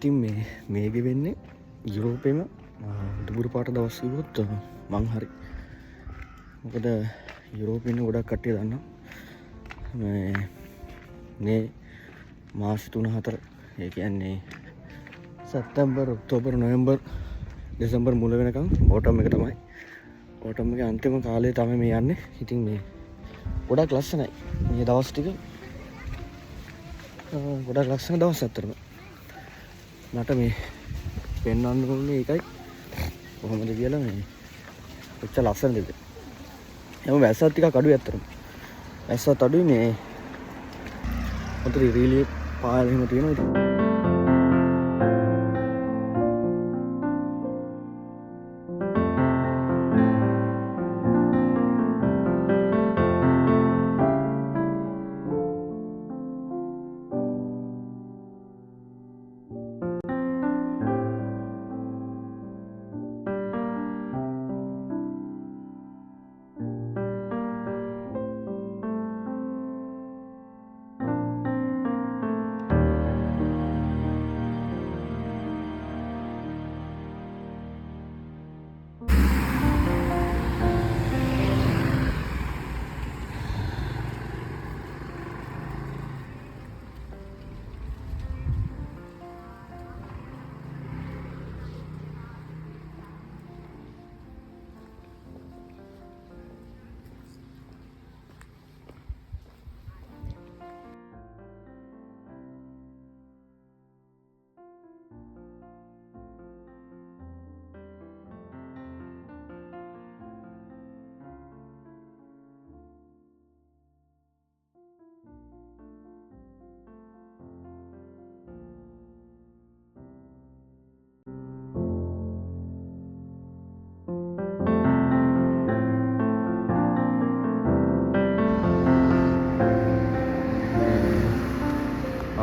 ඉතින් මේක වෙන්නේ යුරෝපෙම දුබුරු පාට දවස් කිව්වොත් මං හරි. මොකද යුරෝපෙන්න ගොඩක් කට්ටිය දන්නවා මේ මාස 3-4 ඒ කියන්නේ සැප්තැම්බර් ඔක්තෝබර් නොවැම්බර් දෙසැම්බර් මුල වෙනකම් ඕටම් එක තමයි. ඕටම් එකේ අන්තිම කාලේ තමයි මේ යන්නේ. ඉතින් මේ ගොඩක් ලස්සනයි මේ දවස් ටික. ගොඩක් ලස්සන දවස් අතරම මට මේ පෙන්වන්න ඕනේ ඒකයි කොහොමද කියලා මේ කොච්චර ලස්සනද කියලා. එහම වැස්සත් ටිකක් අඩුයි අතරම. වැස්සත් අඩුයි මේ හොඳට රීලිය පායල එහෙම තියෙනවා ඉතින්.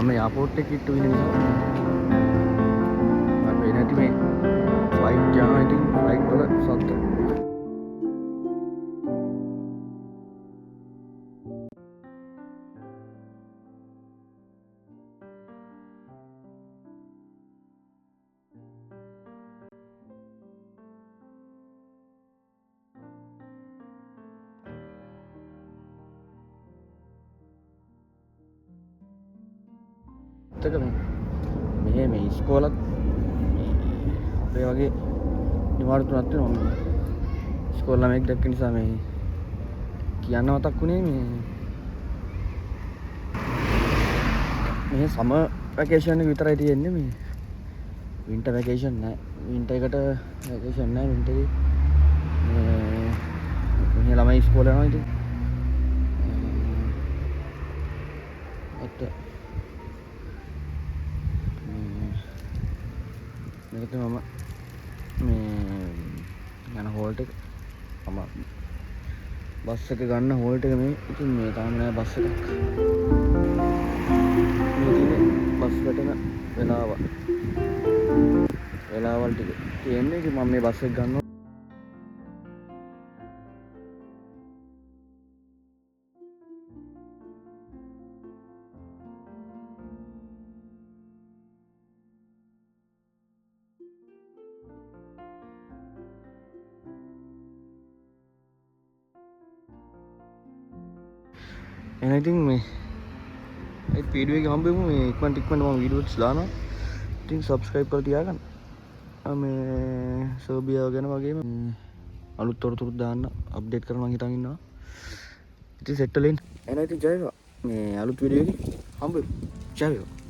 මම එයාපෝට් එකේ ඉන්න නිසා මම වෙන්නේ නැති මේ ෆ්ලයිට් යනවා. ඉතින් ෆ්ලයිට් වල සද්ද මේ ඉස්කෝලත් අපේ වගේ නිවාඩු තුනක් තියෙනවා. ඉස්කෝල ළමෙක් දැක්ක නිසා මේ කියන්න මතක් වුණේ මේ සමර් වැකේෂන් එක විතරයි තියෙන්නේ. මේ වින්ටර් වැකේෂන් නෑ. වින්ටර් එකට වැකේෂන් නෑ. වින්ටර් මේ ළමයි ඉස්කෝල යනවා. ඉතින් මේක මම මේ යන හෝල්ට් එක මම බස් එක ගන්න හෝල්ට් එක මේ. ඉතින් මේ තාම නෑ බස් එකක්. මේ තියෙන්නේ බස් වැටෙන වෙලාවල් ටික තියෙන්නේ. ඉතින් මම මේ බස් එක ගන්නවා. එහෙනම් ඉතින් මේ වීඩියෝ එක හම්බෙමු. මේ ඉක්මනට මම වීඩියෝස් දානවා. ඉතින් subscribe කරලා තියාගන්න. මේ සර්බියාව ගැන වගේම අලුත් තොරතුරු දාන්න අප්ඩේට් කරනවා මං හිතන් ඉන්නවා. ඉතින් සෙට් වෙලා ඉන්න. එහෙනම් ඉතින් ජය වේවා. මේ අලුත් වීඩියෝ එකකින් හම්බෙමු. ජය වේවා.